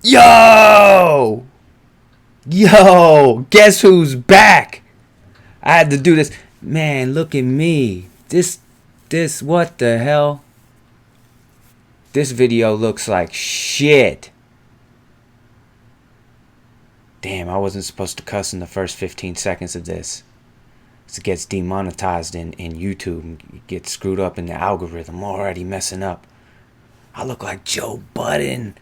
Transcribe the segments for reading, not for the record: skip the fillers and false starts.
Yo! Yo! Guess who's back? I had to do this. Man, look at me. What the hell? This video looks like shit. Damn, I wasn't supposed to cuss in the first 15 seconds of this. It gets demonetized in YouTube and gets screwed up in the algorithm. Already messing up. I look like Joe Budden.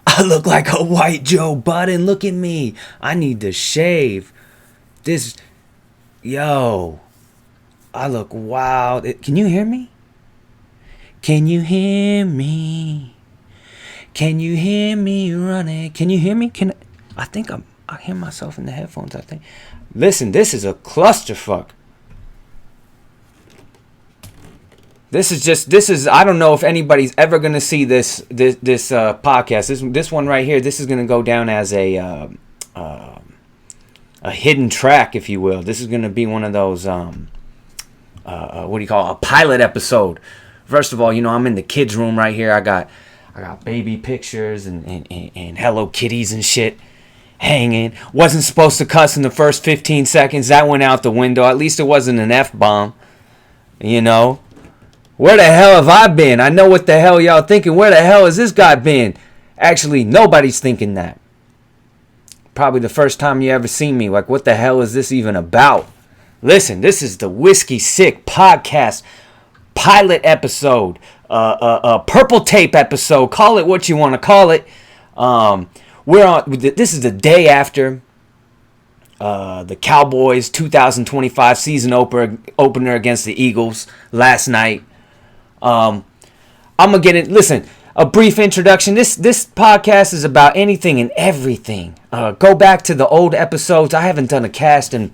I look like a white Joe Budden. Look at me. I need to shave. Yo. I look wild. Can you hear me? Can you hear me? Can you hear me running? Can you hear me? I think I hear myself in the headphones, I think. Listen, this is a clusterfuck. This is I don't know if anybody's ever gonna see this podcast. This one right here, this is gonna go down as a hidden track, if you will. This is gonna be one of those what do you call it? A pilot episode. First of all, I'm in the kids' room right here. I got baby pictures and Hello Kitties and shit hanging. Wasn't supposed to cuss in the first 15 seconds. That went out the window. At least it wasn't an F-bomb. Where the hell have I been? I know what the hell y'all thinking. Where the hell has this guy been? Actually, nobody's thinking that. Probably the first time you ever seen me. Like, what the hell is this even about? Listen, this is the Whiskey Sick Podcast pilot episode. Purple tape episode. Call it what you want to call it. This is the day after the Cowboys 2025 season opener against the Eagles last night. I'm gonna get it. Listen, a brief introduction. This podcast is about anything and everything. Go back to the old episodes. I haven't done a cast in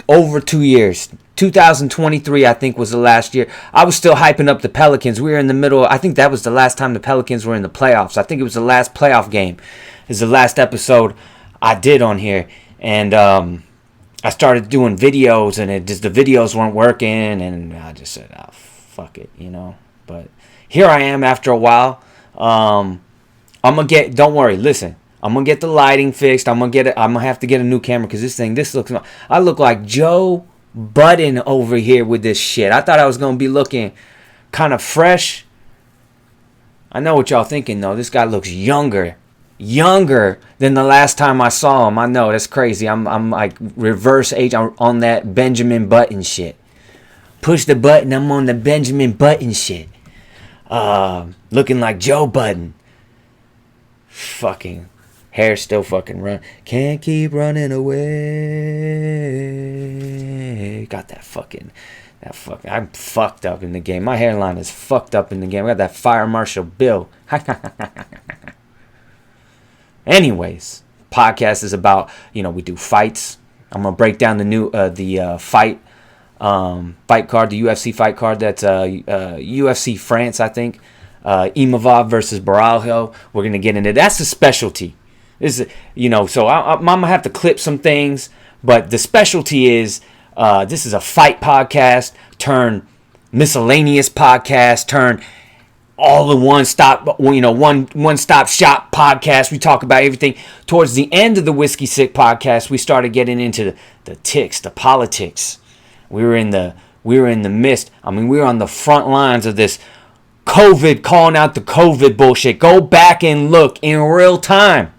over 2 years. 2023, I think, was the last year. I was still hyping up the Pelicans. We were in the middle. I think that was the last time the Pelicans were in the playoffs. I think it was the last playoff game. It's the last episode I did on here. And I started doing videos, and the videos weren't working. And I just said, oh, fuck it, But here I am after a while. I'm going to get, don't worry, listen. I'm going to get the lighting fixed. I'm going to have to get a new camera because I look like Joe Budden over here with this shit. I thought I was going to be looking kind of fresh. I know what y'all thinking, though. This guy looks younger than the last time I saw him. I know, that's crazy. I'm like reverse age. I'm on that Benjamin Button shit. Push the button, I'm on the Benjamin Button shit. Looking like Joe Budden. Fucking hair still fucking run. Can't keep running away. Got that fucking. I'm fucked up in the game. My hairline is fucked up in the game. I got that Fire Marshal Bill. Anyways, podcast is about, we do fights. I'm gonna break down the fight card, the UFC fight card. That's UFC France, I think. Imavov versus Borralho. We're gonna get into that's the specialty. So I'm gonna have to clip some things, but the specialty is this is a fight podcast turn miscellaneous podcast turn all the one stop shop podcast. We talk about everything. Towards the end of the Whiskey Sick podcast, we started getting into the ticks, the politics. We were in the midst. We were on the front lines of this COVID, calling out the COVID bullshit. Go back and look in real time.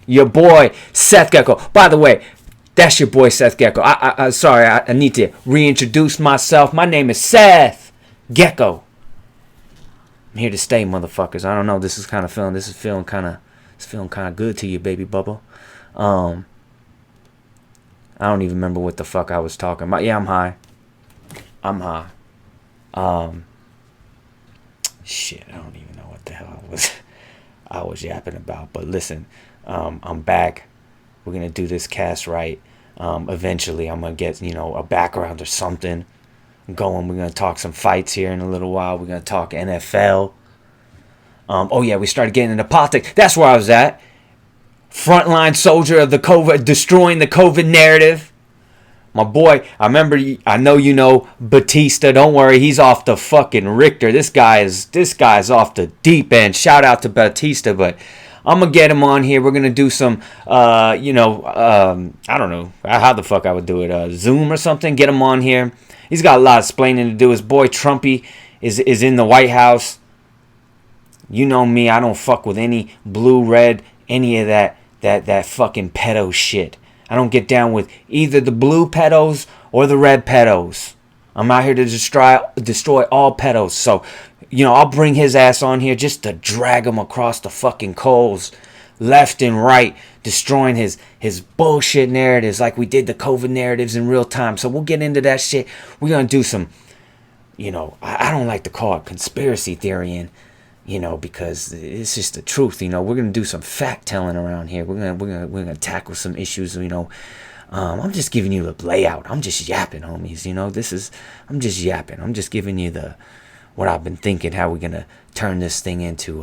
Your boy Seth Gecko. By the way, that's your boy Seth Gecko. Sorry, I need to reintroduce myself. My name is Seth Gecko. I'm here to stay, motherfuckers. I don't know. This is feeling kind of good to you, baby bubble. I don't even remember what the fuck I was talking about. Yeah, I'm high. Shit, I don't even know what the hell I was yapping about. But listen, I'm back. We're gonna do this cast right. Eventually, I'm gonna get a background or something going. We're gonna talk some fights here in a little while. We're gonna talk NFL. We started getting into politics. That's where I was at. Frontline soldier of the COVID, destroying the COVID narrative. My boy, I know you know Batista. Don't worry, he's off the fucking Richter. This guy's off the deep end. Shout out to Batista, but I'm gonna get him on here. We're gonna do some, I don't know how the fuck I would do it, Zoom or something. Get him on here. He's got a lot of explaining to do. His boy Trumpy is in the White House. You know me, I don't fuck with any blue, red, any of that fucking pedo shit. I don't get down with either the blue pedos or the red pedos. I'm out here to destroy all pedos. So, I'll bring his ass on here just to drag him across the fucking coals, left and right, destroying his bullshit narratives like we did the COVID narratives in real time. So we'll get into that shit. We're going to do some, I don't like to call it conspiracy theory, because it's just the truth. We're going to do some fact telling around here. We're going to tackle some issues, I'm just giving you the layout. I'm just yapping, homies. I'm just yapping. I'm just giving you what I've been thinking, how we're going to turn this thing into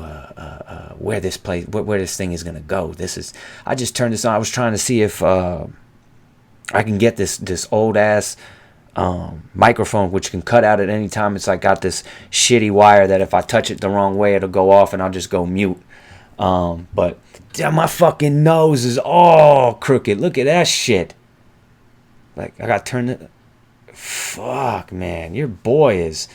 where this thing is going to go. I just turned this on. I was trying to see if I can get this old ass microphone, which can cut out at any time. It's like got this shitty wire that if I touch it the wrong way, it'll go off and I'll just go mute. But damn, my fucking nose is all crooked. Look at that shit. Like, I got turned it. Fuck, man. Your boy is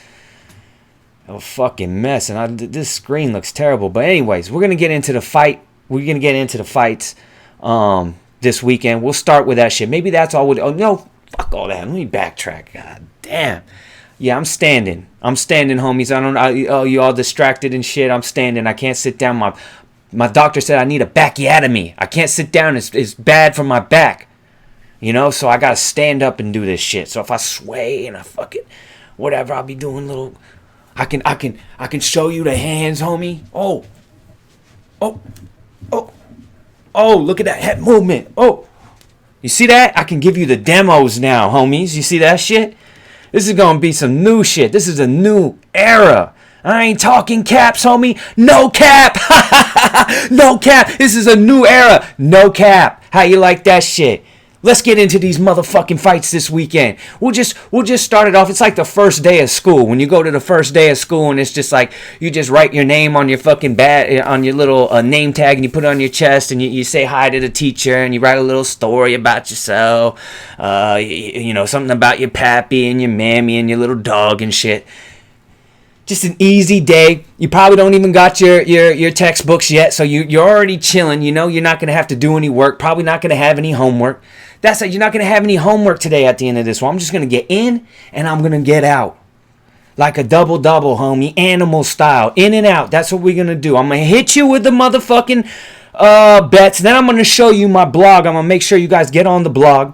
a fucking mess. And this screen looks terrible. But anyways, we're going to get into the fight. We're going to get into the fights this weekend. We'll start with that shit. Maybe that's all. Oh, no. Fuck all that. Let me backtrack. God damn. Yeah, I'm standing, homies. You all distracted and shit. I'm standing. I can't sit down. My doctor said I need a bacchiotomy. I can't sit down. It's bad for my back. So I gotta stand up and do this shit. So if I sway and I fucking whatever, I'll be doing little. I can show you the hands, homie. Oh, look at that head movement. Oh, you see that? I can give you the demos now, homies. You see that shit? This is gonna be some new shit. This is a new era. I ain't talking caps, homie. No cap. No cap. This is a new era. No cap. How you like that shit? Let's get into these motherfucking fights this weekend. We'll just start it off. It's like the first day of school. When you go to the first day of school and it's just like you just write your name on your fucking on your little name tag and you put it on your chest and you say hi to the teacher and you write a little story about yourself. Something about your pappy and your mammy and your little dog and shit. Just an easy day. You probably don't even got your textbooks yet, so you're already chilling. You're not going to have to do any work. Probably not going to have any homework. That's it. You're not going to have any homework today at the end of this one. I'm just going to get in and I'm going to get out. Like a double-double, homie. Animal style. In and out. That's what we're going to do. I'm going to hit you with the motherfucking bets. Then I'm going to show you my blog. I'm going to make sure you guys get on the blog.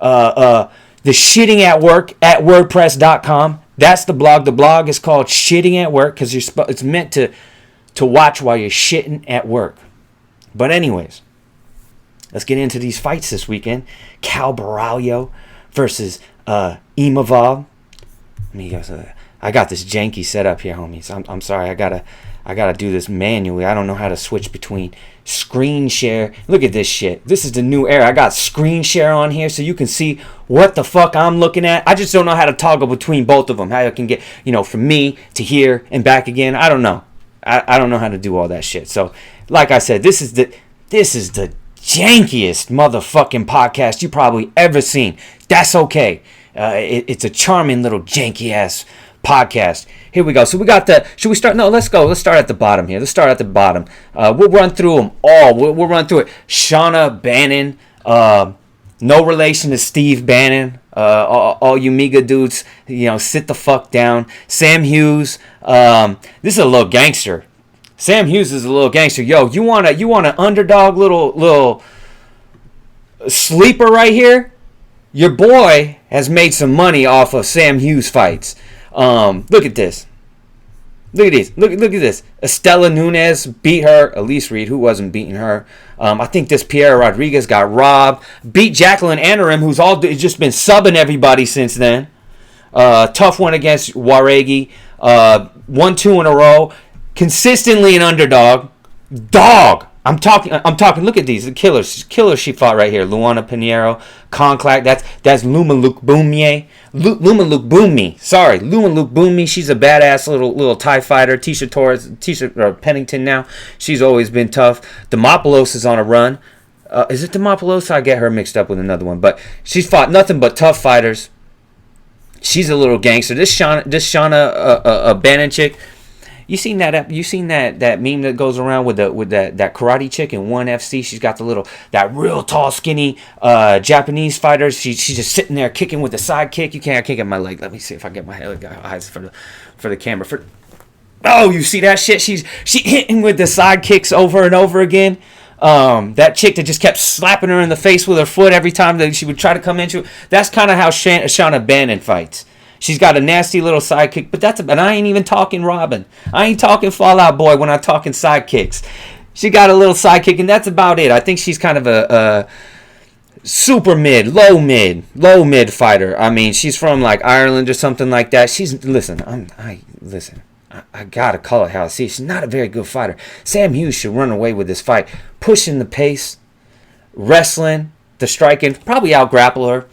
The shitting at work at wordpress.com. That's the blog. The blog is called Shitting at Work because it's meant to watch while you're shitting at work. But anyways, let's get into these fights this weekend. Borralho versus Imavov. I got this janky setup here, homies. I'm sorry. I gotta do this manually. I don't know how to switch between screen share. Look at this shit. This is the new era. I got screen share on here so you can see what the fuck I'm looking at. I just don't know how to toggle between both of them. How I can get, from me to here and back again. I don't know. I don't know how to do all that shit. So, like I said, this is the jankiest motherfucking podcast you probably ever seen. That's okay. It's a charming little janky ass podcast. Here we go. So we got should we start? No, let's go. Let's start at the bottom here. Let's start at the bottom. We'll run through them all. We'll run through it. Shauna Bannon, no relation to Steve Bannon. All you Miga dudes, sit the fuck down. Sam Hughes, this is a little gangster. Sam Hughes is a little gangster. Yo, you want an underdog little sleeper right here? Your boy has made some money off of Sam Hughes fights. Look at this. Look at this. Estela Nunes beat her. Elise Reed, who wasn't beating her. I think this Piera Rodriguez got robbed. Beat Jacqueline Anarim, who's just been subbing everybody since then. Tough one against Waregi. 1-2 in a row. Consistently an underdog. Dog. I'm talking. Look at these. The killers she fought right here. Luana Pinheiro, Conclac. That's Luma Lukbumi. Luma Lukbumi. Sorry, Luma Lukbumi. She's a badass little Thai fighter. Tisha Pennington now. She's always been tough. Demopoulos is on a run. Is it Demopoulos? I get her mixed up with another one. But she's fought nothing but tough fighters. She's a little gangster. This Shauna Bannon chick. You seen that meme that goes around with that karate chick in ONE FC? She's got that real tall, skinny Japanese fighter. She's just sitting there kicking with the side kick. I can't get my leg. Let me see if I get my eyes for the camera. Oh, you see that shit? She hitting with the side kicks over and over again. That chick that just kept slapping her in the face with her foot every time that she would try to come into it. That's kind of how Shauna Bannon fights. She's got a nasty little sidekick, but I ain't even talking Robin. I ain't talking Fallout Boy when I'm talking sidekicks. She got a little sidekick, and that's about it. I think she's kind of a super low mid fighter. I mean, she's from like Ireland or something like that. I gotta call it how I see it. She's not a very good fighter. Sam Hughes should run away with this fight, pushing the pace, wrestling, the striking, probably out grapple her.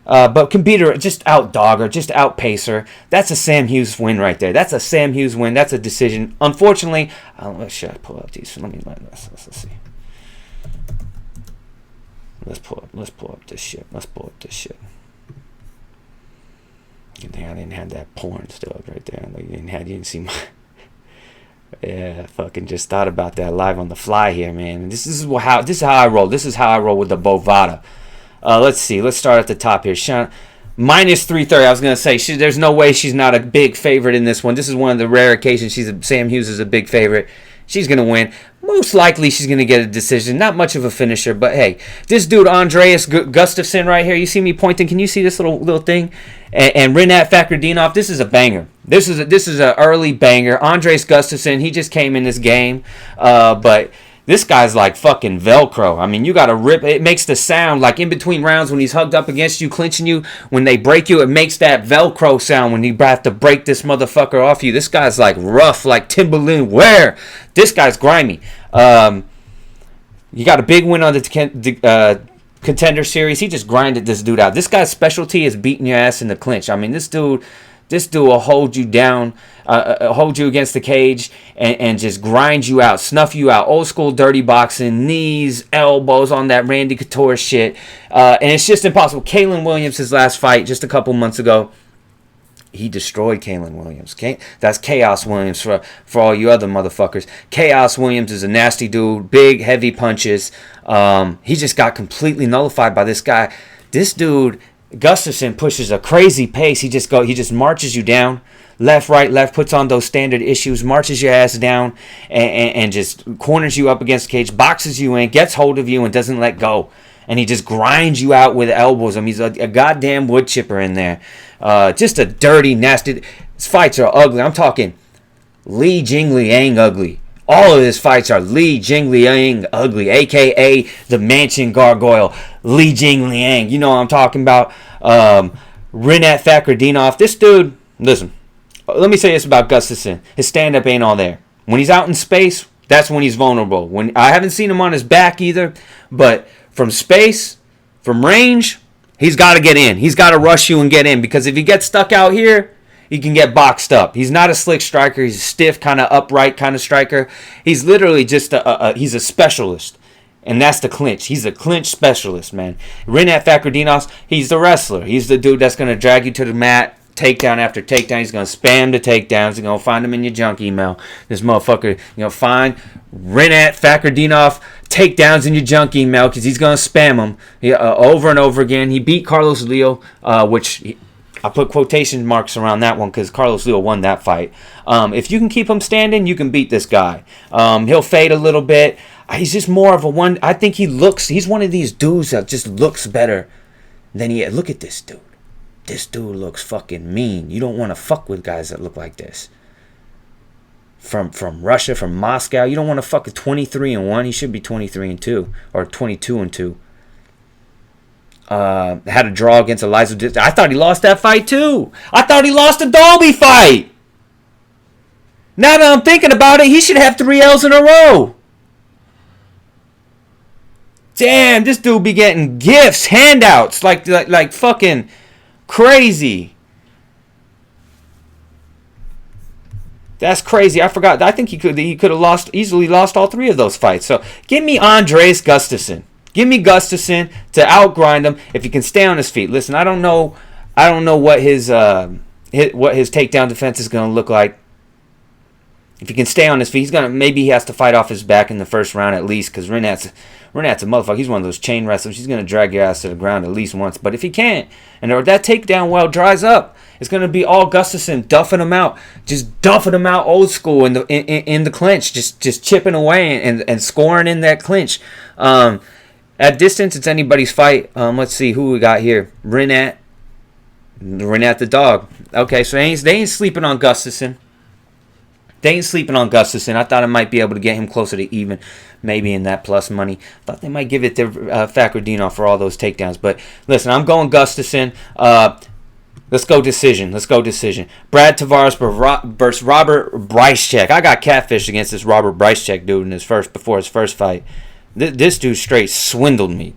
But can beat her, just out dog her, just outpace her. That's a Sam Hughes win right there. That's a Sam Hughes win. That's a decision. Unfortunately, should I pull out these? Let's see. Let's pull up this shit. Good thing I didn't have that porn stuff right there. You didn't see my. Yeah, fucking just thought about that live on the fly here, man. This is how I roll. This is how I roll with the Bovada. Let's see. Let's start at the top here. Minus 330. I was going to say, there's no way she's not a big favorite in this one. This is one of the rare occasions Sam Hughes is a big favorite. She's going to win. Most likely she's going to get a decision. Not much of a finisher, but hey. This dude, Andreas Gustafsson right here. You see me pointing? Can you see this little thing? And Rinat Fakhretdinov. This is a banger. This is an early banger. Andreas Gustafsson, he just came in this game. But this guy's like fucking Velcro. I mean, you got to rip. It makes the sound like in between rounds when he's hugged up against you, clinching you. When they break you, it makes that Velcro sound when you have to break this motherfucker off you. This guy's like rough, like Timberland wear. This guy's grimy. You got a big win on the Contender Series. He just grinded this dude out. This guy's specialty is beating your ass in the clinch. I mean, this dude will hold you down, hold you against the cage, and just grind you out, snuff you out. Old school dirty boxing, knees, elbows on that Randy Couture shit. And it's just impossible. Kalen Williams, his last fight just a couple months ago, he destroyed Kalen Williams. That's Chaos Williams for all you other motherfuckers. Chaos Williams is a nasty dude, big, heavy punches. He just got completely nullified by this guy. This dude, Gustafsson, pushes a crazy pace. He just marches you down, left, right, left, puts on those standard issues, marches your ass down, and just corners you up against the cage, boxes you in, gets hold of you, and doesn't let go. And he just grinds you out with elbows. I mean, he's a goddamn wood chipper in there. Just a dirty, nasty. His fights are ugly. I'm talking Li Jingliang ugly. All of his fights are Li Jingliang ugly, a.k.a. the Mansion Gargoyle. Li Jingliang. You know what I'm talking about. Rinat Fakhretdinov. This dude, listen, let me say this about Gustafsson. His stand-up ain't all there. When he's out in space, that's when he's vulnerable. When I haven't seen him on his back either, but from space, from range, he's got to get in. He's got to rush you and get in, because if he gets stuck out here, he can get boxed up. He's not a slick striker. He's a stiff, kind of upright kind of striker. He's literally just he's a specialist, and that's the clinch. He's a clinch specialist, man. Rinat Fakhretdinov, he's the wrestler. He's the dude that's going to drag you to the mat, takedown after takedown. He's going to spam the takedowns. You're going to find them in your junk email. This motherfucker, you're going to find Rinat Fakhretdinov takedowns in your junk email, because he's going to spam them over and over again. He beat Carlos Leo, I put quotation marks around that one because Carlos Leo won that fight. If you can keep him standing, you can beat this guy. He'll fade a little bit. He's just more of a one. I think he's one of these dudes that just looks better than he is. Look at this dude. This dude looks fucking mean. You don't want to fuck with guys that look like this. From Russia, from Moscow. You don't want to fuck a 23-1. He should be 23-2 or 22-2. Had a draw against Eliza. I thought he lost that fight too. I thought he lost the Dolby fight. Now that I'm thinking about it, he should have 3 L's in a row. Damn, this dude be getting gifts, handouts, like fucking crazy. That's crazy. I forgot. I think he could have easily lost all 3 of those fights. So give me Andreas Gustafsson. Give me Gustafsson to outgrind him if he can stay on his feet. Listen, I don't know what his takedown defense is going to look like. If he can stay on his feet, maybe he has to fight off his back in the first round at least, because Renat's a motherfucker. He's one of those chain wrestlers. He's going to drag your ass to the ground at least once. But if he can't, and or that takedown well dries up, it's going to be all Gustafsson duffing him out, just duffing him out old school in the clinch, just chipping away and scoring in that clinch. At distance, it's anybody's fight. Let's see who we got here. Renat the dog. Okay, so they ain't sleeping on Gustafsson. I thought I might be able to get him closer to even, maybe in that plus money. Thought they might give it to Fakardinov for all those takedowns. But listen, I'm going Gustafsson. Let's go decision. Brad Tavares versus Robert Brycek. I got catfish against this Robert Brycek dude before his first fight. This dude straight swindled me.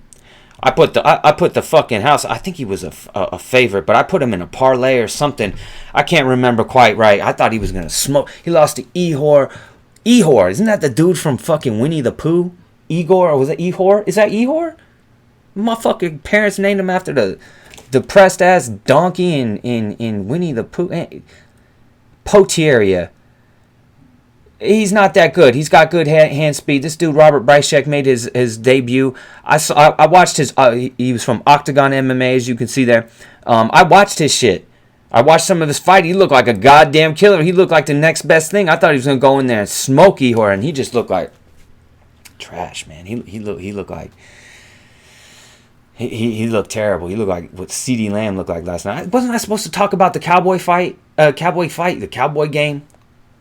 I put the fucking house. I think he was a favorite, but I put him in a parlay or something. I can't remember quite right. I thought he was gonna smoke. He lost to Ihor. Isn't that the dude from fucking Winnie the Pooh? Igor, or was it Ihor? Is that Ihor? My fucking parents named him after the depressed ass donkey in Winnie the Pooh. Potiera. He's not that good. He's got good hand speed. This dude, Robert Brycek, made his debut. I watched his. He was from Octagon MMA, as you can see there. I watched his shit. I watched some of his fight. He looked like a goddamn killer. He looked like the next best thing. I thought he was gonna go in there and smoke Ihor, and he just looked like trash, man. He looked like. He looked terrible. He looked like what C.D. Lamb looked like last night. Wasn't I supposed to talk about the Cowboy fight? The Cowboy game?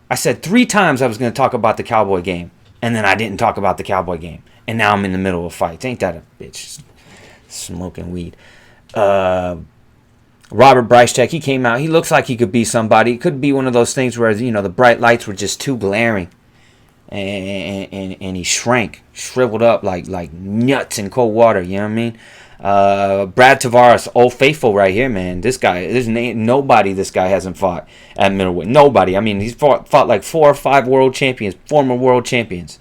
I said 3 times I was going to talk about the Cowboy game, and then I didn't talk about the Cowboy game. And now I'm in the middle of fights. Ain't that a bitch? Smoking weed. Robert Brycek, he came out. He looks like he could be somebody. It could be one of those things where, the bright lights were just too glaring. And he shriveled up like nuts in cold water, you know what I mean? Brad Tavares, old faithful right here, man. This guy, there's nobody this guy hasn't fought at middleweight. Nobody. I mean, he's fought like 4 or 5 world champions, former world champions.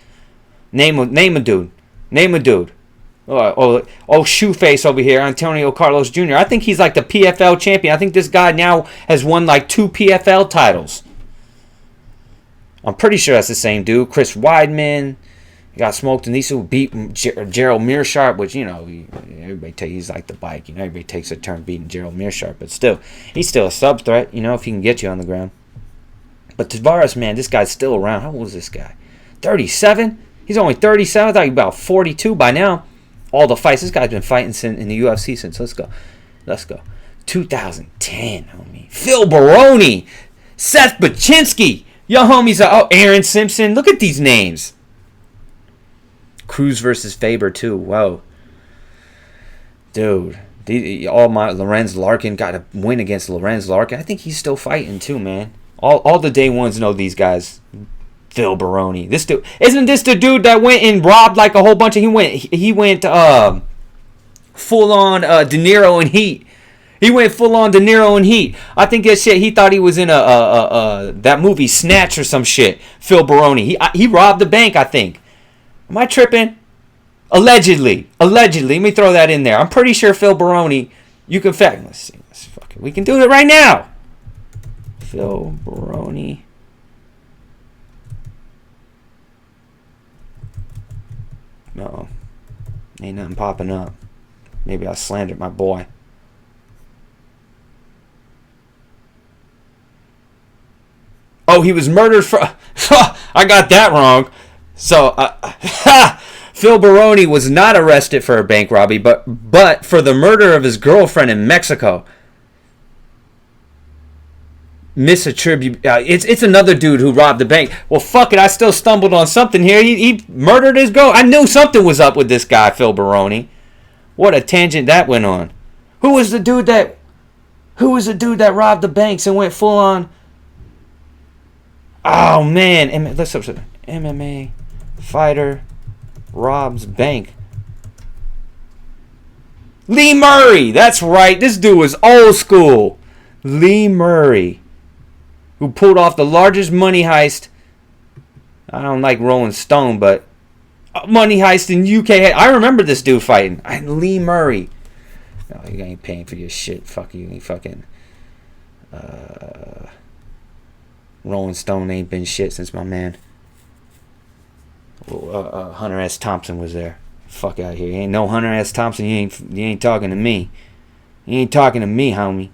Name a dude. Oh, shoeface over here, Antonio Carlos Jr. I think he's like the PFL champion. I think this guy now has won like 2 PFL titles. I'm pretty sure that's the same dude. Chris Weidman. He got smoked, and these who beat Gerald Meerschaert, which, everybody he's like the bike. Everybody takes a turn beating Gerald Meerschaert, but still, he's still a sub threat, if he can get you on the ground. But Tavares, man, this guy's still around. How old is this guy? 37? He's only 37. I thought he was about 42 by now. All the fights. This guy's been fighting in the UFC since. Let's go. 2010, homie. Phil Baroni. Seth Baczynski. Yo, homies. Aaron Simpson. Look at these names. Cruz versus Faber too. Whoa, dude. Lorenz Larkin got a win against Lorenz Larkin. I think he's still fighting too, man. All the day ones know these guys. Phil Baroni. This dude, isn't this the dude that went and robbed like a whole bunch of? He went full on De Niro and Heat. He went full on De Niro and Heat. I think that shit. He thought he was in that movie Snatch or some shit. Phil Baroni. He robbed the bank, I think. Am I tripping? Allegedly. Let me throw that in there. I'm pretty sure Phil Baroni. You can fact. Let's see. We can do it right now. Phil Baroni. No. Ain't nothing popping up. Maybe I slandered my boy. Oh, he was murdered for. I got that wrong. So, Phil Baroni was not arrested for a bank robbery, but for the murder of his girlfriend in Mexico. Misattribute. It's another dude who robbed the bank. Well, fuck it. I still stumbled on something here. He murdered his girl. I knew something was up with this guy, Phil Baroni. What a tangent that went on. Who was the dude that robbed the banks and went full on? Oh man, let's MMA fighter robs bank. Lee Murray. That's right. This dude was old school. Lee Murray, who pulled off the largest money heist. I don't like Rolling Stone, but money heist in UK. I remember this dude fighting. Lee Murray. No, you ain't paying for your shit. Fuck you. You fucking. Rolling Stone ain't been shit since my man Hunter S. Thompson was there. Fuck out here. Ain't no Hunter S. Thompson. You ain't talking to me. You ain't talking to me, homie.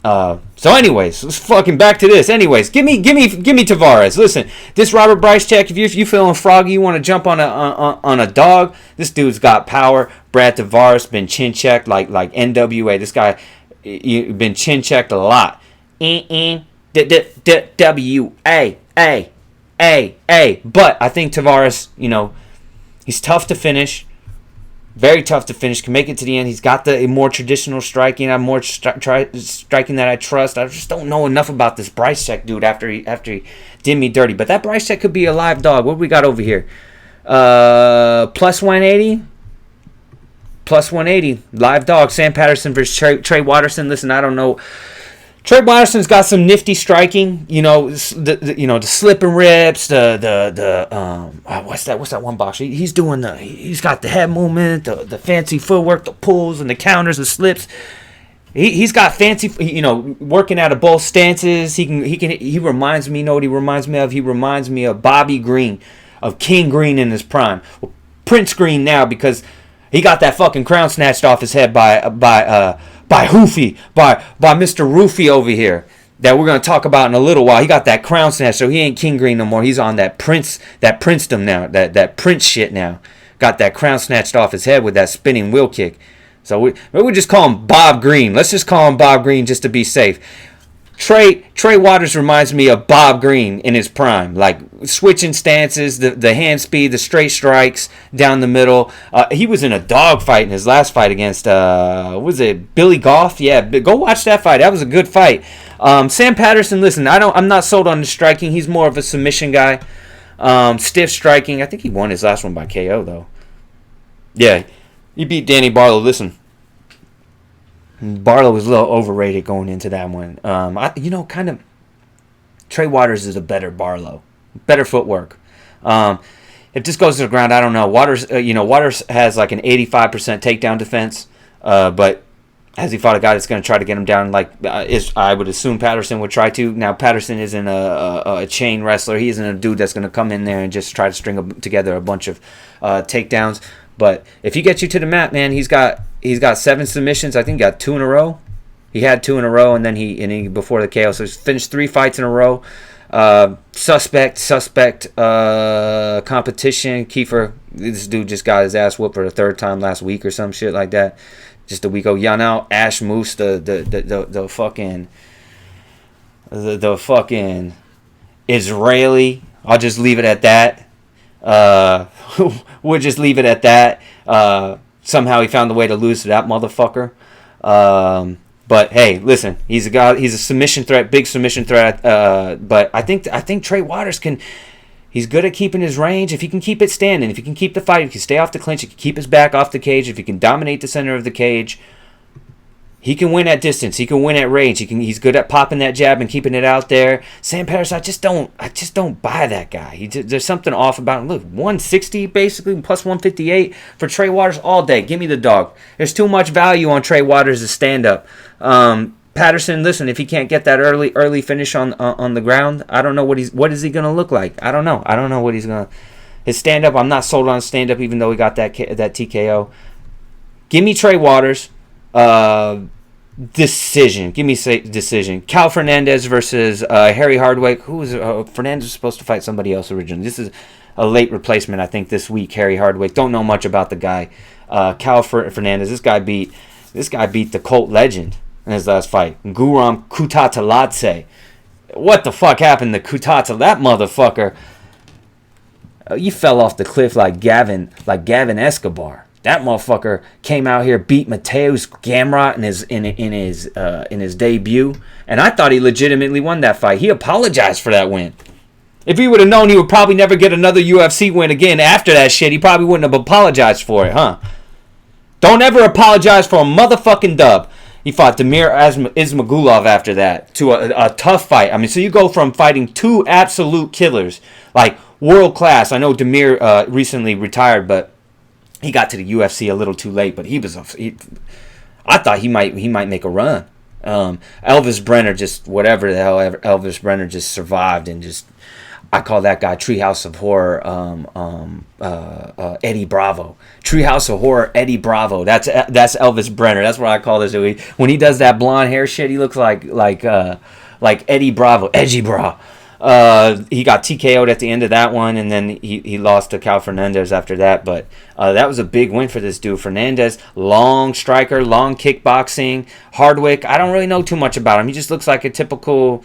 So anyways, let's fucking back to this. Anyways, give me Tavares. Listen, this Robert Bryce-Check, if you feeling froggy, you want to jump on a dog, this dude's got power. Brad Tavares been chin checked like NWA. This guy been chin checked a lot. W-A. But I think Tavares, he's tough to finish. Very tough to finish. Can make it to the end. He's got the more traditional striking. I'm more striking that I trust. I just don't know enough about this Bryce-Check dude after he did me dirty. But that Bryce-Check could be a live dog. What we got over here? Plus 180. Plus 180. Live dog. Sam Patterson versus Trey Watterson. Listen, I don't know. Trey Watterson's got some nifty striking, the slip and rips, what's that one boxer? He's got the head movement, the fancy footwork, the pulls and the counters, the slips. He's got fancy, working out of both stances. He reminds me, what he reminds me of? He reminds me of Bobby Green, of King Green in his prime. Well, Prince Green now, because he got that fucking crown snatched off his head by Mr. Roofy over here, that we're going to talk about in a little while. He got that crown snatch, so he ain't King Green no more. He's on that princedom now, that prince shit now. Got that crown snatched off his head with that spinning wheel kick. So we just call him Bob Green. Let's just call him Bob Green just to be safe. Trey Waters reminds me of Bob Green in his prime, like switching stances, the hand speed, the straight strikes down the middle. He was in a dog fight in his last fight against was it Billy Goff? Yeah, go watch that fight. That was a good fight. Sam Patterson, listen, I'm not sold on the striking. He's more of a submission guy. Stiff striking. I think he won his last one by KO though. Yeah, he beat Danny Barlow. Listen. Borralho was a little overrated going into that one. Trey Waters is a better Borralho. Better footwork. If this goes to the ground, I don't know. Waters has like an 85% takedown defense. But has he fought a guy that's going to try to get him down I would assume Patterson would try to. Now, Patterson isn't a chain wrestler. He isn't a dude that's going to come in there and just try to string together a bunch of takedowns. But if he gets you to the mat, man, he's got 7 submissions. I think he got 2 in a row. He had 2 in a row, and then he before the KO. So he's finished 3 fights in a row. Suspect competition. Kiefer, this dude just got his ass whooped for the 3rd time last week or some shit like that. Just a week ago. Yanao Ash Moose, the fucking Israeli. I'll just leave it at that. We'll just leave it at that. Somehow he found a way to lose to that motherfucker. But hey, listen, he's a submission threat, big submission threat. But I think Trey Waters he's good at keeping his range. If he can keep it standing, if he can keep the fight, if he can stay off the clinch, if he can keep his back off the cage, if he can dominate the center of the cage, he can win at distance. He can win at range. He's good at popping that jab and keeping it out there. Sam Patterson, I just don't buy that guy. There's something off about him. Look, 160 basically plus 158 for Trey Waters all day. Give me the dog. There's too much value on Trey Waters to stand up. Patterson, listen, if he can't get that early finish on the ground, I don't know what is he gonna look like. I don't know what he's gonna. His stand up, I'm not sold on stand up, even though he got that TKO. Give me Trey Waters. Decision. Give me decision. Cal Fernandez versus Harry Hardwick. Fernandez was supposed to fight somebody else originally. This is a late replacement, I think, this week. Harry Hardwick. Don't know much about the guy. Cal Fernandez. This guy beat the Colt legend in his last fight. Guram Kutateladze. What the fuck happened to Kutata? That motherfucker. You fell off the cliff like Gavin Escobar. That motherfucker came out here, beat Mateus Gamrot in his debut, and I thought he legitimately won that fight. He apologized for that win. If he would have known he would probably never get another UFC win again after that shit, he probably wouldn't have apologized for it, huh? Don't ever apologize for a motherfucking dub. He fought Damir Ismagulov after that to a tough fight. I mean, so you go from fighting two absolute killers, like world class. I know Damir recently retired, but he got to the UFC a little too late. But I thought he might make a run. Elvis Brenner, just whatever the hell, Elvis Brenner just survived and just, I call that guy Treehouse of Horror, Eddie Bravo. Treehouse of Horror, Eddie Bravo. That's Elvis Brenner. That's what I call this. When he does that blonde hair shit, he looks like Eddie Bravo, Edgy Bra. He got TKO'd at the end of that one, and then he lost to Cal Fernandez after that. But that was a big win for this dude. Fernandez, long striker, long kickboxing. Hardwick, I don't really know too much about him. He just looks like a typical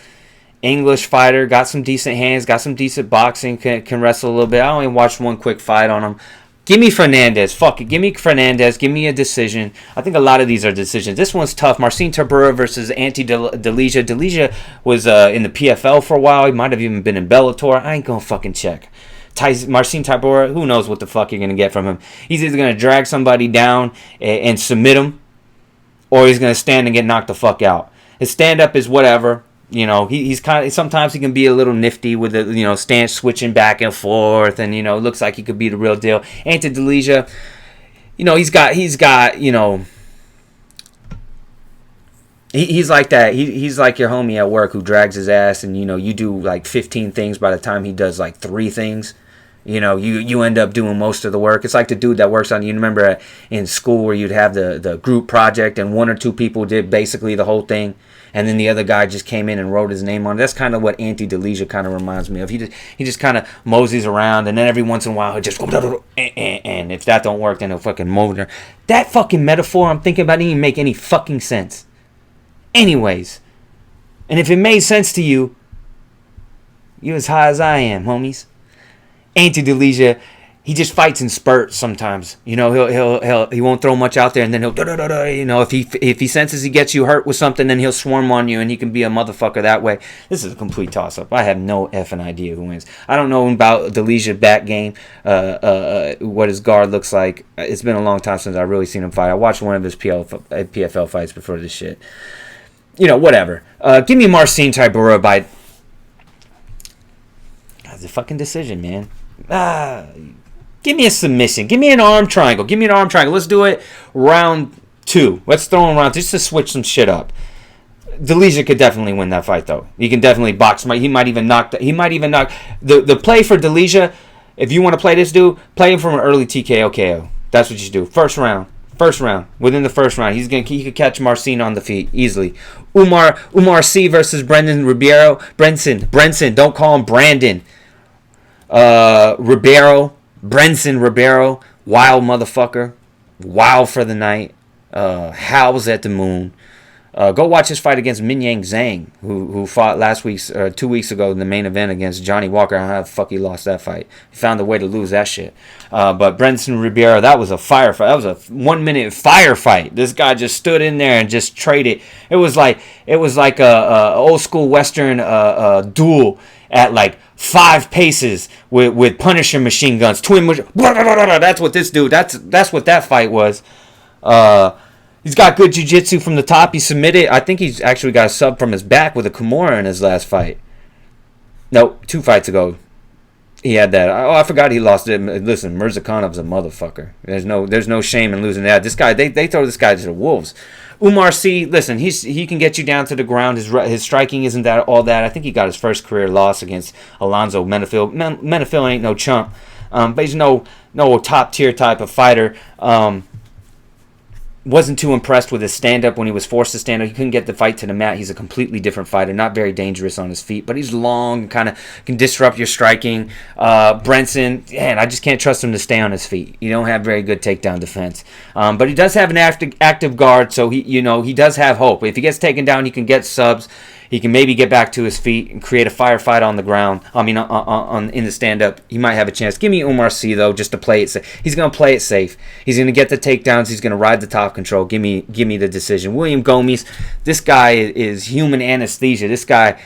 English fighter. Got some decent hands, got some decent boxing, can wrestle a little bit. I only watched one quick fight on him. Give me Fernandez. Fuck it. Give me Fernandez. Give me a decision. I think a lot of these are decisions. This one's tough. Marcin Tybura versus Ante Delija. Delija was in the PFL for a while. He might have even been in Bellator. I ain't gonna fucking check. Marcin Tybura, who knows what the fuck you're gonna get from him. He's either gonna drag somebody down and submit him, or he's gonna stand and get knocked the fuck out. His stand-up is whatever. You know, he's kind of, sometimes he can be a little nifty with the, you know, stance switching back and forth, and, you know, it looks like he could be the real deal. Ante Delija, you know, he's got, you know, he's like that. He's like your homie at work who drags his ass, and, you know, you do like 15 things by the time he does like 3 things. You know, you end up doing most of the work. It's like the dude that works on, you remember in school where you'd have the group project and 1 or 2 people did basically the whole thing, and then the other guy just came in and wrote his name on it. That's kind of what Ante Delija kind of reminds me of. He just kind of moseys around, and then every once in a while he'll just and if that don't work, then he'll fucking mow there. That fucking metaphor I'm thinking about didn't even make any fucking sense. Anyways, and if it made sense to you, you as high as I am, homies. Ante Delija, he just fights in spurts sometimes. You know, he won't throw much out there, and then he'll you know, if he senses he gets you hurt with something, then he'll swarm on you, and he can be a motherfucker that way. This is a complete toss up. I have no effing idea who wins. I don't know about Delija back game, what his guard looks like. It's been a long time since I've really seen him fight. I watched one of his PFL fights before this shit. You know, whatever. Give me Marcin Tybura by. That's a fucking decision, man. Give me a submission. Give me an arm triangle. Let's do it round 2. Let's throw him around just to switch some shit up. Delija could definitely win that fight, though. He can definitely box. He might even knock. The play for Delija. If you want to play this dude, play him from an early TKO KO. That's what you should do. First round. Within the first round, he could catch Marcin on the feet easily. Umar C versus Brendan Ribeiro. Brenson. Don't call him Brandon. Brenson Ribeiro, wild motherfucker, wild for the night, howls at the moon. Go watch his fight against Minyang Zhang, who fought 2 weeks ago in the main event against Johnny Walker. I don't know how the fuck he lost that fight. He found a way to lose that shit. But Brenson Ribeiro, that was a firefight. That was a 1-minute firefight. This guy just stood in there and just traded. It was like a old school Western duel at like 5 paces with Punisher machine guns, that's what this dude. That's what that fight was. He's got good jiu-jitsu from the top. He submitted. I think he's actually got a sub from his back with a Kimura in his last fight. No, 2 fights ago. He had that. Oh, I forgot he lost it. Listen, Mirzakhanov's a motherfucker. There's no shame in losing that. This guy, they throw this guy to the wolves. Umar C, listen, he can get you down to the ground. His striking isn't that all that. I think he got his first career loss against Alonzo Menifil. Menifil ain't no chump, but he's no top tier type of fighter. Wasn't too impressed with his stand-up when he was forced to stand up. He couldn't get the fight to the mat. He's a completely different fighter. Not very dangerous on his feet, but he's long, kind of can disrupt your striking. Brenson, man, I just can't trust him to stay on his feet. You don't have very good takedown defense. But he does have an active guard, so he does have hope. If he gets taken down, he can get subs. He can maybe get back to his feet and create a firefight on the ground. I mean, in the stand-up, he might have a chance. Give me Umar C, though, just to play it safe. He's going to play it safe. He's going to get the takedowns. He's going to ride the top control. Give me the decision. William Gomes, this guy is human anesthesia. This guy,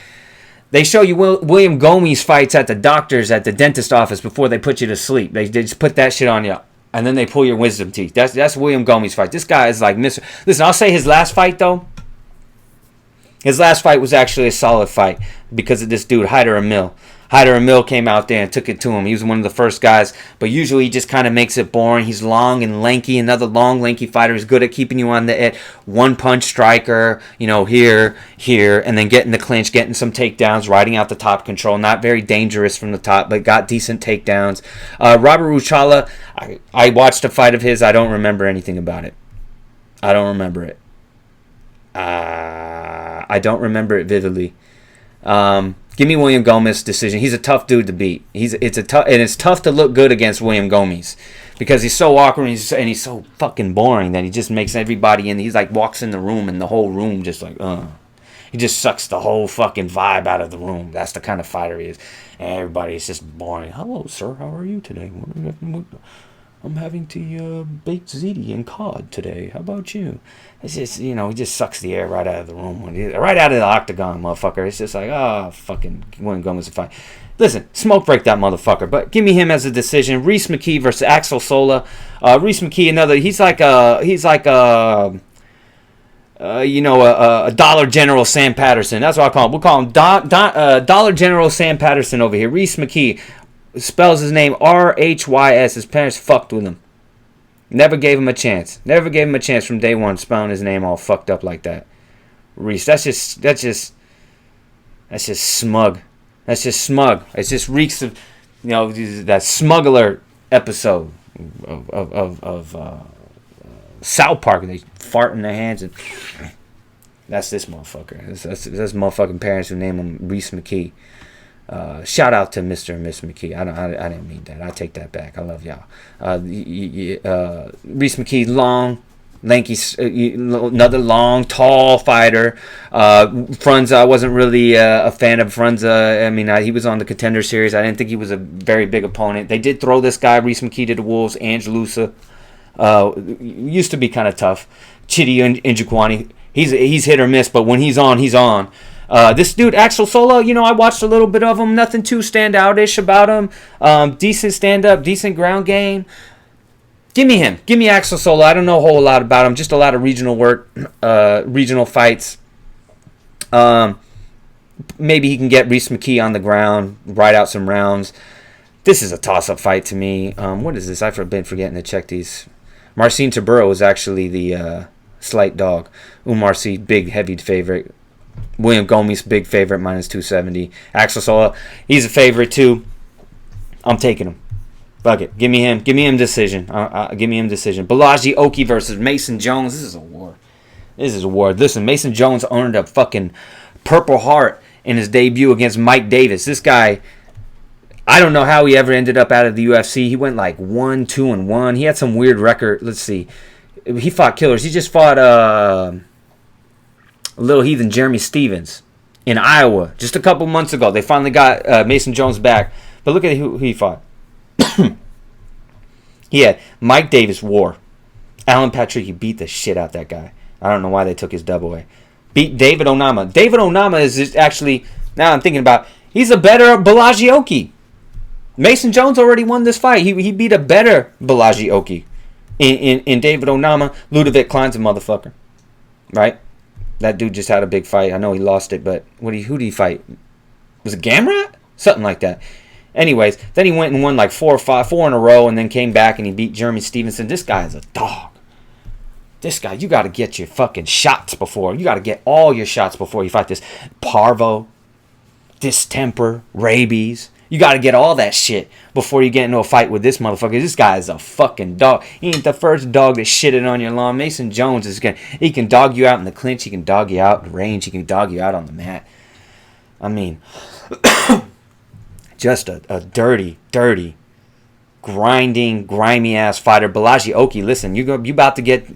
they show you William Gomes fights at the doctor's, at the dentist office before they put you to sleep. They just put that shit on you. and then they pull your wisdom teeth. That's William Gomi's fight. This guy is like Mr. Listen, I'll say his last fight though. His last fight was actually a solid fight because of this dude, Hyder Emil. Hyder Emil came out there and took it to him. He was one of the first guys, but usually he just kind of makes it boring. He's long and lanky. Another long, lanky fighter. He's good at keeping you on the edge. One-punch striker, here, and then getting the clinch, getting some takedowns, riding out the top control. Not very dangerous from the top, but got decent takedowns. Robert Ruchala, I watched a fight of his. I don't remember anything about it. I don't remember it. I don't remember it vividly. Give me William Gomis decision. He's a tough dude to beat. It's tough to look good against William Gomis because he's so awkward and he's so fucking boring that he just makes everybody in. He's like walks in the room and the whole room just like he just sucks the whole fucking vibe out of the room. That's the kind of fighter he is. And everybody's just boring. Hello, sir. How are you today? I'm having tea, baked ziti and cod today. How about you? It's just, he just sucks the air right out of the room. Right out of the octagon, motherfucker. It's just like, fucking William Gomis a fight. Listen, smoke break that motherfucker. But give me him as a decision. Reese McKee versus Axel Sola. Reese McKee, he's like a Dollar General Sam Patterson. That's what I call him. We'll call him Dollar General Sam Patterson over here. Reese McKee. Spells his name R-H-Y-S. His parents fucked with him. Never gave him a chance. Never gave him a chance from day one, spelling his name all fucked up like that. Reese. That's just smug. That's just smug. It just reeks of, that smuggler episode of South Park. And they fart in their hands and that's this motherfucker. That's motherfucking parents who name him Reese McKee. Shout out to Mr. and Miss McKee. I didn't mean that. I take that back. I love y'all. Reese McKee, long, lanky, another long, tall fighter. Frunza, I wasn't really a fan of Frunza. He was on the Contender Series. I didn't think he was a very big opponent. They did throw this guy, Reese McKee, to the Wolves. Angelusa used to be kind of tough. Chidi Njokwani, he's hit or miss, but when he's on, he's on. This dude, Axel Sola, I watched a little bit of him. Nothing too standout-ish about him. Decent stand-up, decent ground game. Give me him. Give me Axel Sola. I don't know a whole lot about him. Just a lot of regional work, regional fights. Maybe he can get Reese McKee on the ground, ride out some rounds. This is a toss-up fight to me. What is this? I've been forgetting to check these. Marcin Tiburo is actually the slight dog. Umar C, big, heavy favorite. William Gomis, big favorite, minus 270. Axel Sola, he's a favorite too. I'm taking him. Fuck it. Give me him. Give me him decision. Give me him decision. Balaji Oki versus Mason Jones. This is a war. Listen, Mason Jones earned a fucking Purple Heart in his debut against Mike Davis. This guy, I don't know how he ever ended up out of the UFC. He went like 1-2-1. He had some weird record. Let's see. He fought killers. He just fought Little Heathen Jeremy Stevens in Iowa just a couple months ago. They finally got Mason Jones back. But look at who he fought. He had Mike Davis, war. Alan Patrick, he beat the shit out that guy. I don't know why they took his dub away. Beat David Onama. David Onama is actually, now I'm thinking about, he's a better Balaji Oki. Mason Jones already won this fight. He beat a better Balaji Oki in David Onama. Ludovic Klein's a motherfucker. Right? That dude just had a big fight. I know he lost it, but who did he fight? Was it Gamrot? Something like that. Anyways, then he went and won like 4 in a row and then came back and he beat Jeremy Stevenson. This guy is a dog. This guy, you got to get your fucking shots before. You got to get all your shots before you fight this. Parvo, distemper, rabies. You got to get all that shit before you get into a fight with this motherfucker. This guy is a fucking dog. He ain't the first dog that shitted on your lawn. Mason Jones he can dog you out in the clinch. He can dog you out in the range. He can dog you out on the mat. Just a dirty, grinding, grimy ass fighter. Balaji Oki, listen, you about to get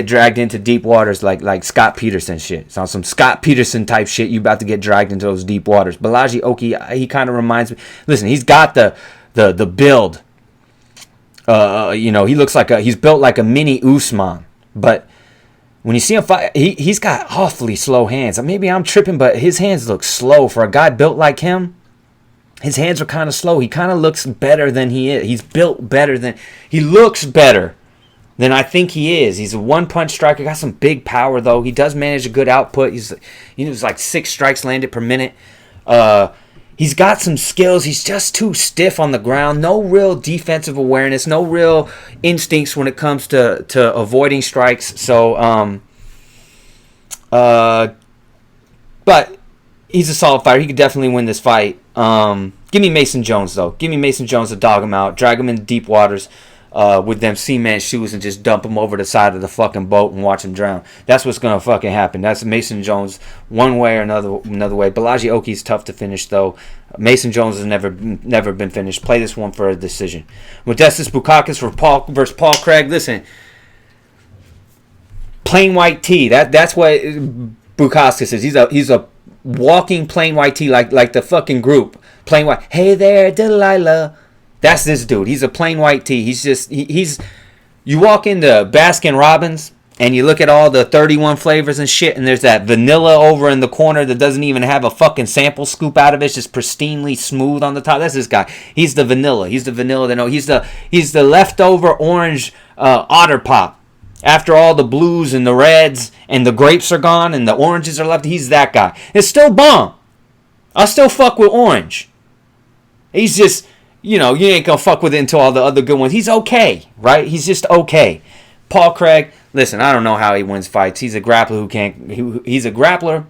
dragged into deep waters like Scott Peterson shit. It's on some Scott Peterson type shit. You about to get dragged into those deep waters. Balaji Oki, he kind of reminds me. Listen, he's got the build. He looks like he's built like a mini Usman, but when you see him fight, he's got awfully slow hands. Maybe I'm tripping, but his hands look slow for a guy built like him. his hands are kind of slow. He kind of looks better than he is. He's built better than, he looks better than I think he is. He's a one-punch striker. Got some big power, though. He does manage a good output. He's like 6 strikes landed per minute. He's got some skills. He's just too stiff on the ground. No real defensive awareness. No real instincts when it comes to avoiding strikes. So, but he's a solid fighter. He could definitely win this fight. Give me Mason Jones, though. Give me Mason Jones to dog him out. Drag him in deep waters with them cement shoes and just dump him over the side of the fucking boat and watch him drown. That's what's going to fucking happen. That's Mason Jones one way or another way. Balaji Oki's tough to finish, though. Mason Jones has never been finished. Play this one for a decision. Modestas Bukauskas versus Paul Craig. Listen, plain white tee. That's what Bukauskas is. He's a walking plain white tee, like the fucking group. Plain white. Hey there, Delilah. That's this dude. He's a plain white tee. He's you walk into Baskin Robbins and you look at all the 31 flavors and shit, and there's that vanilla over in the corner that doesn't even have a fucking sample scoop out of it. It's just pristinely smooth on the top. That's this guy. He's the vanilla. He's the leftover orange Otter Pop. After all the blues and the reds and the grapes are gone and the oranges are left, he's that guy. It's still bomb. I'll still fuck with orange. He's just, you ain't gonna fuck with it until all the other good ones. He's okay, right? He's just okay. Paul Craig, listen, I don't know how he wins fights. He's a grappler he's a grappler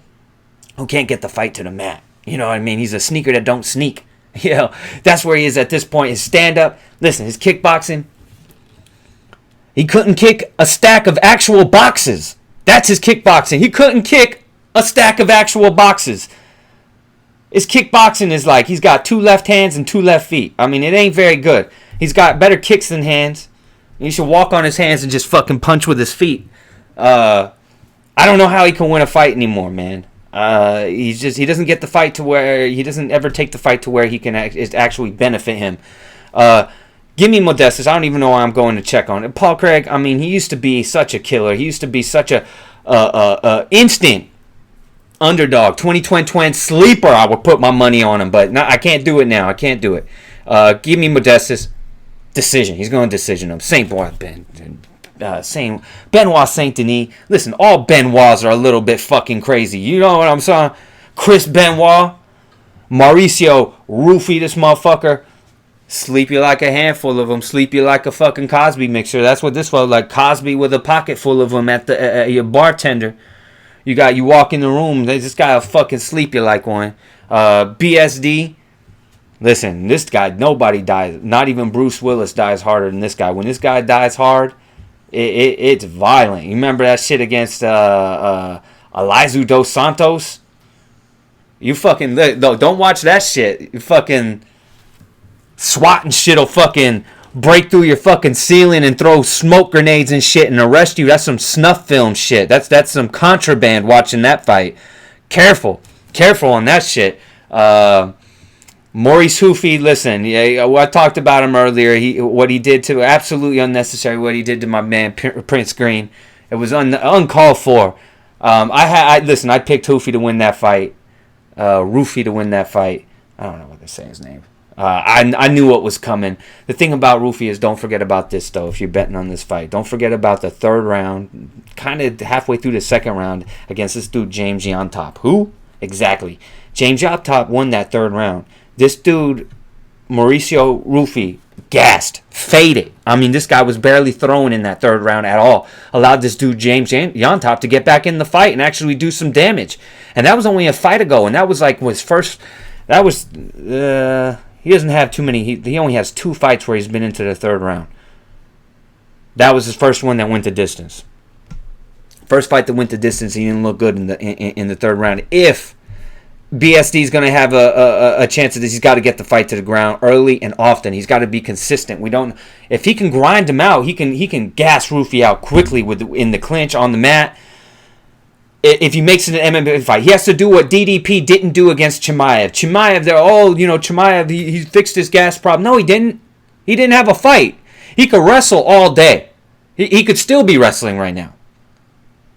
who can't get the fight to the mat. You know what I mean? He's a sneaker that don't sneak. That's where he is at this point. His stand-up, listen, his kickboxing, he couldn't kick a stack of actual boxes. That's his kickboxing. He couldn't kick a stack of actual boxes. His kickboxing is like he's got 2 left hands and 2 left feet. I mean, it ain't very good. He's got better kicks than hands. He should walk on his hands and just fucking punch with his feet. I don't know how he can win a fight anymore, man. He doesn't get the fight to where he doesn't ever take the fight to where he can actually benefit him. Give me Modestas. I don't even know why I'm going to check on it. Paul Craig, I mean, he used to be such a killer. He used to be such a instant underdog. 2020 sleeper. I would put my money on him, but I can't do it now. I can't do it. Give me Modestas. Decision. He's going to decision him. Benoit Saint Denis. Listen, all Benoits are a little bit fucking crazy. You know what I'm saying? Chris Benoit, Mauricio Rufy, this motherfucker. Sleep you like a handful of them. Sleep you like a fucking Cosby mixer. That's what this was like. Cosby with a pocket full of them at your bartender. You walk in the room. This guy will fucking sleep you like one. BSD. Listen, this guy, nobody dies. Not even Bruce Willis dies harder than this guy. When this guy dies hard, it's violent. You remember that shit against Elizu Dos Santos? You fucking don't watch that shit. You fucking SWAT and shit'll fucking break through your fucking ceiling and throw smoke grenades and shit and arrest you. That's some snuff film shit. That's some contraband watching that fight. Careful on that shit. Maurice Hufy, listen, I talked about him earlier. What he did to, absolutely unnecessary. What he did to my man Prince Green, it was uncalled for. I picked Hufy to win that fight. Rufy to win that fight. I don't know what they're saying his name. I knew what was coming. The thing about Rufy is, don't forget about this though. If you're betting on this fight, don't forget about the 3rd round, kind of halfway through the 2nd round against this dude James Yontop. Who exactly? James Yontop won that 3rd round. This dude, Mauricio Rufy, gassed, faded. I mean, this guy was barely thrown in that 3rd round at all. Allowed this dude, James Yontop, to get back in the fight and actually do some damage. And that was only a fight ago. And that was like his first... That was... he doesn't have too many... He only has 2 fights where he's been into the 3rd round. That was his first one that went the distance. First fight that went the distance, he didn't look good in the 3rd round. If BSD is going to have a chance of this, he's got to get the fight to the ground early and often. He's got to be consistent. If he can grind him out, he can gas Rufy out quickly in the clinch on the mat. If he makes it an MMA fight, he has to do what DDP didn't do against Chimaev. Chimaev, he fixed his gas problem. No, he didn't. He didn't have a fight. He could wrestle all day. He could still be wrestling right now.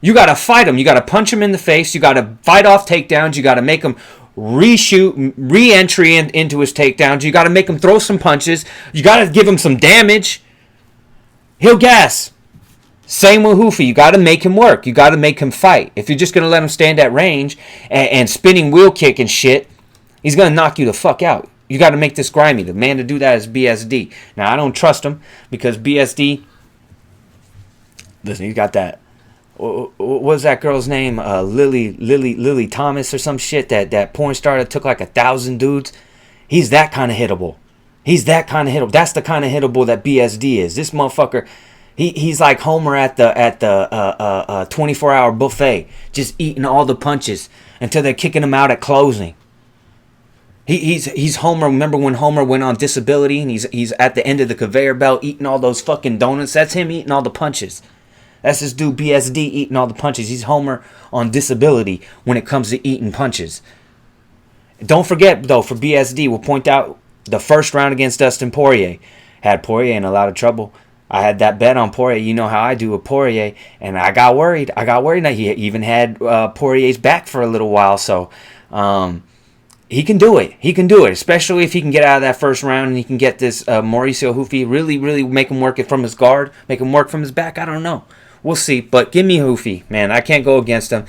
You got to fight him. You got to punch him in the face. You got to fight off takedowns. You got to make him reshoot, re-entry into his takedowns. You got to make him throw some punches. You got to give him some damage. He'll gas. Same with Hoofy. You got to make him work. You got to make him fight. If you're just going to let him stand at range and spinning wheel kick and shit, he's going to knock you the fuck out. You got to make this grimy. The man to do that is BSD. Now, I don't trust him because BSD, listen, he's got that, what was that girl's name? Lily Thomas or some shit, that porn star that took like 1,000 dudes. He's that kind of hittable. He's that kind of hittable. That's the kind of hittable that BSD is. This motherfucker, he's like Homer at the 24-hour buffet, just eating all the punches until they're kicking him out at closing. He's Homer. Remember when Homer went on disability and he's at the end of the conveyor belt eating all those fucking donuts? That's him eating all the punches. That's this dude BSD eating all the punches. He's Homer on disability when it comes to eating punches. Don't forget, though, for BSD, we'll point out the first round against Dustin Poirier. Had Poirier in a lot of trouble. I had that bet on Poirier. You know how I do with Poirier. And I got worried. That he even had Poirier's back for a little while. So he can do it. He can do it. Especially if he can get out of that first round and he can get this Mauricio Hoofy. Really make him work it from his guard. Make him work from his back. I don't know. We'll see. But give me Hoofy, man. I can't go against him.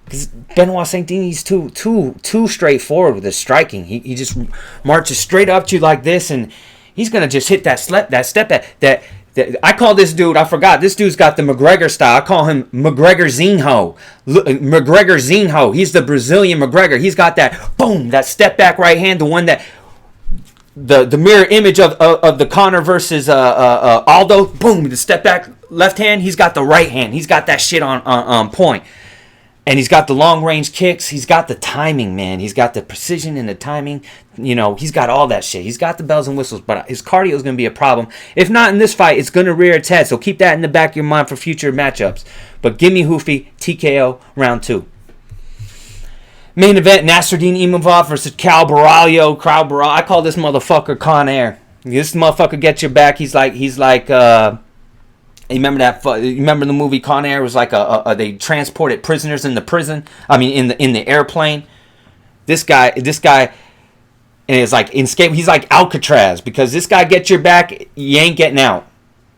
Because Benoit Saint-Denis too straightforward with his striking. He just marches straight up to you like this, and he's going to just hit that step. That I call this dude, I forgot, this dude's got the McGregor style. I call him McGregor Zinho. He's the Brazilian McGregor. He's got that, boom, that step back right hand, the one that, the mirror image of the Conor versus Aldo. Boom, the step back left hand. He's got the right hand. He's got that shit on point. And he's got the long range kicks. He's got the timing, man. He's got the precision and the timing. You know, he's got all that shit. He's got the bells and whistles, but his cardio is going to be a problem. If not in this fight, it's going to rear its head. So keep that in the back of your mind for future matchups. But give me Hoofy, TKO, round 2. Main event, Nasruddin Imavov versus Cal Borralho. I call this motherfucker Con Air. This motherfucker gets your back. He's like you remember the movie Con Air? It was like they transported prisoners in the prison. I mean, in the airplane. This guy, and it's like escape. He's like Alcatraz because this guy gets your back. You ain't getting out.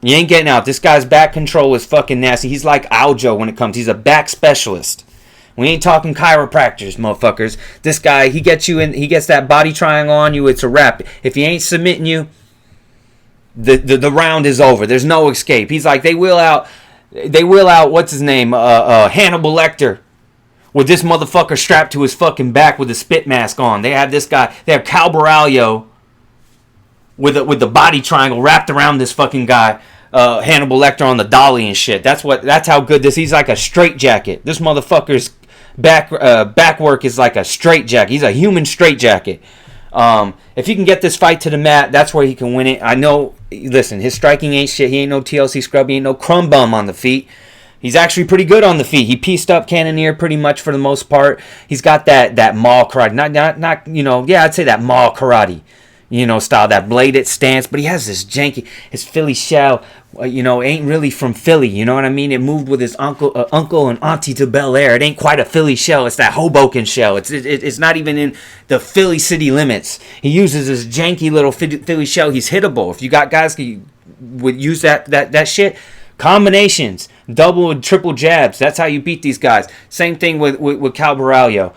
This guy's back control is fucking nasty. He's like Aljo when it comes. He's a back specialist. We ain't talking chiropractors, motherfuckers. This guy, he gets you in. He gets that body triangle on you. It's a wrap. If he ain't submitting you, the round is over. There's no escape. He's like, they will out, what's his name? Hannibal Lecter. With this motherfucker strapped to his fucking back with a spit mask on. They have this guy, they have Cal Borralho with the body triangle wrapped around this fucking guy. Hannibal Lecter on the dolly and shit. That's how good this. He's like a straitjacket. This motherfucker's back work is like a straitjacket. He's a human straitjacket. If he can get this fight to the mat, that's where he can win it. I know, listen, his striking ain't shit. He ain't no TLC scrub. He ain't no crumb bum on the feet. He's actually pretty good on the feet. He pieced up Cannonier pretty much for the most part. He's got that mall karate. Not I'd say that mall karate, style, that bladed stance. But he has this janky, his Philly shell, ain't really from Philly. You know what I mean? It moved with his uncle and auntie to Bel Air. It ain't quite a Philly shell. It's that Hoboken shell. It's not even in the Philly city limits. He uses this janky little Philly shell. He's hittable. If you got guys who would use that shit, combinations, double and triple jabs. That's how you beat these guys. Same thing with Cal Borralho.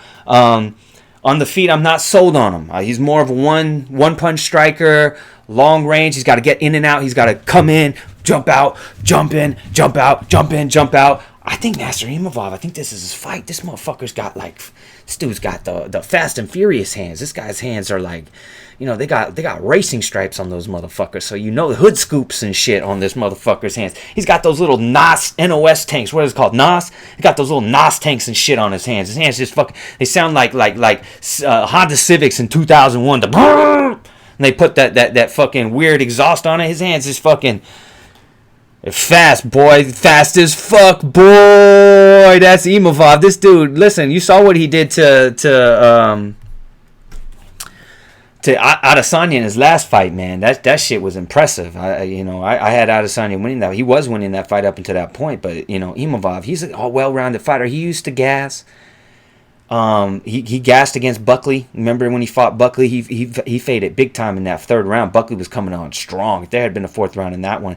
On the feet, I'm not sold on him. He's more of a one punch striker, long range. He's got to get in and out. He's got to come in, jump out, jump in, jump out, jump in, jump out. I think Nasruddin Imavov, I think this is his fight. This motherfucker's got this dude's got the Fast and Furious hands. This guy's hands are like, they got racing stripes on those motherfuckers. So the hood scoops and shit on this motherfucker's hands. He's got those little NOS tanks. What is it called? NOS? He got those little NOS tanks and shit on his hands. His hands just fucking, they sound like Honda Civics in 2001. And they put that fucking weird exhaust on it. His hands just fucking fast, boy. Fast as fuck, boy. That's Imavov. This dude, listen, you saw what he did to Adesanya in his last fight, man. That shit was impressive. I had Adesanya winning that. He was winning that fight up until that point, but Imavov, he's a well-rounded fighter. He used to gas. He gassed against Buckley. Remember when he fought Buckley? He faded big time in that third round. Buckley was coming on strong. If there had been a fourth round in that one,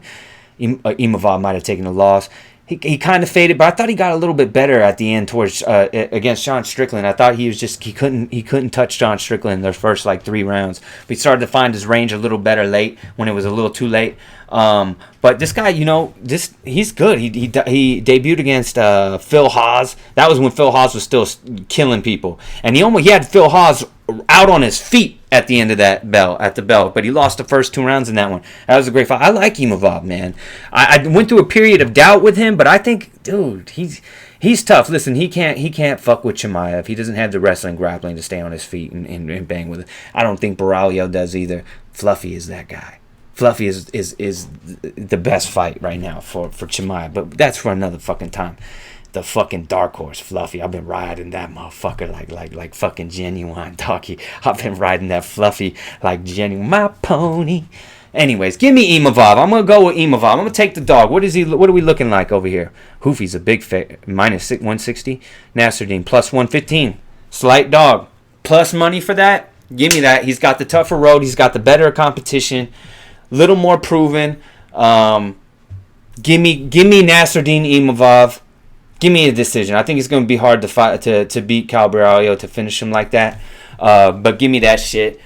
Imavov might have taken a loss. He kind of faded, but I thought he got a little bit better at the end towards against Sean Strickland. I thought he couldn't touch Sean Strickland in their first like 3 rounds. But he started to find his range a little better late when it was a little too late. But this guy, he's good. He debuted against Phil Haas. That was when Phil Haas was still killing people, and he had Phil Haas out on his feet at the end of that bell, but he lost the first 2 rounds in that one. That was a great fight. I like Imavov, man. I went through a period of doubt with him, but I think, dude, he's tough. Listen, he can't fuck with Chimaev. He doesn't have the wrestling grappling to stay on his feet and bang with it. I don't think Borralho does either. Fluffy is that guy. Fluffy is the best fight right now for Chimaev, but that's for another fucking time. The fucking dark horse, Fluffy. I've been riding that motherfucker like fucking Genuine, doggy. I've been riding that Fluffy like Genuine, my pony. Anyways, give me Imavov. I'm gonna go with Imavov. I'm gonna take the dog. What are we looking like over here? Hoofy's a big minus 160. Nasruddin plus 115. Slight dog. Plus money for that. Give me that. He's got the tougher road. He's got the better competition. Little more proven. Give me Nasruddin Imavov. Give me a decision. I think it's going to be hard to fight to beat Cal Borralho, to finish him like that. But give me that shit.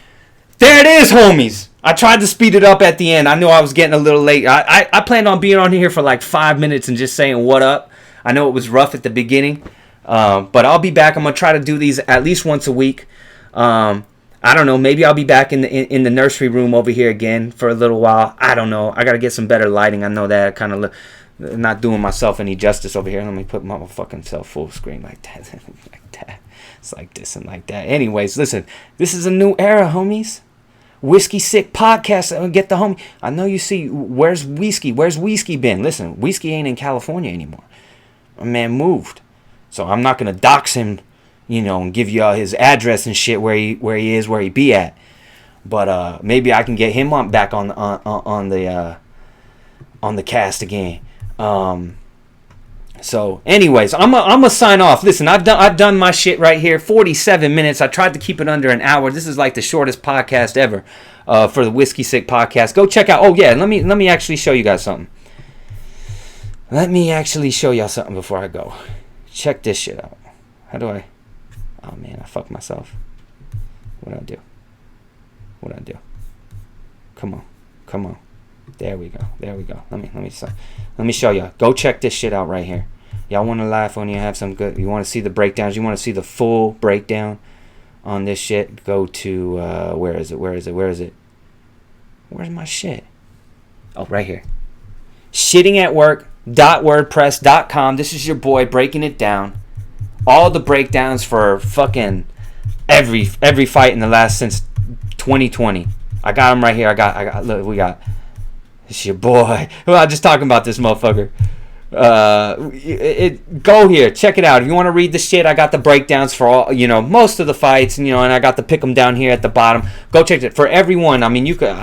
There it is, homies. I tried to speed it up at the end. I knew I was getting a little late. I planned on being on here for like 5 minutes and just saying what up. I know it was rough at the beginning. But I'll be back. I'm going to try to do these at least once a week. I don't know. Maybe I'll be back in the nursery room over here again for a little while. I don't know. I got to get some better lighting. I know that kind of not doing myself any justice over here. Let me put my fucking self full screen like that. Like that. It's like this and like that. Anyways, listen. This is a new era, homies. Whiskey Sick Podcast. Get the homie. I know you see, where's Whiskey? Where's Whiskey been? Listen, Whiskey ain't in California anymore. My man moved. So I'm not going to dox him, and give you all his address and shit where he is, where he be at. But maybe I can get him back on the cast again. So anyways, I'm gonna sign off. Listen, I've done my shit right here. 47 minutes. I tried to keep it under an hour. This is like the shortest podcast ever for the Whiskey Sick Podcast. Go check out. Oh yeah, let me actually show you guys something. Let me actually show y'all something before I go. Check this shit out. How do I? Oh man, I fucked myself. What'd I do? Come on. There we go. Let me show y'all. Go check this shit out right here. Y'all want to laugh when you have some good. You want to see the breakdowns. You want to see the full breakdown on this shit. Go to where is it? Where's my shit? Oh, right here. shittingatwork.wordpress.com. This is your boy breaking it down. All the breakdowns for fucking every fight in the last since 2020. I got them right here. Look, we got. It's your boy. Well, I'm just talking about this motherfucker. Go here, check it out. If you want to read the shit, I got the breakdowns for all, most of the fights, and I got the pick 'em down here at the bottom. Go check it for everyone. I mean, you could.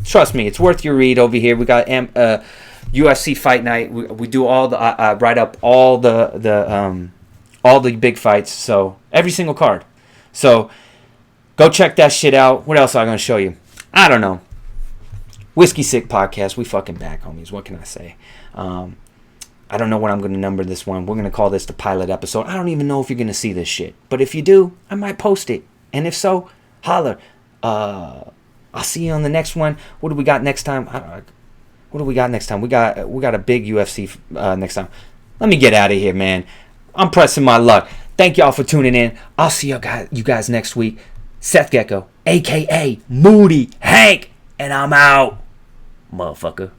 Trust me, it's worth your read over here. We got UFC Fight Night. We do all the write up all the big fights. So every single card. So go check that shit out. What else am I gonna show you? I don't know. Whiskey Sick Podcast. We fucking back, homies. What can I say? I don't know what I'm going to number this one. We're going to call this the pilot episode. I don't even know if you're going to see this shit. But if you do, I might post it. And if so, holler. I'll see you on the next one. What do we got next time? We got a big UFC next time. Let me get out of here, man. I'm pressing my luck. Thank y'all for tuning in. I'll see you guys next week. Seth Gecko, a.k.a. Moody Hank. And I'm out, motherfucker.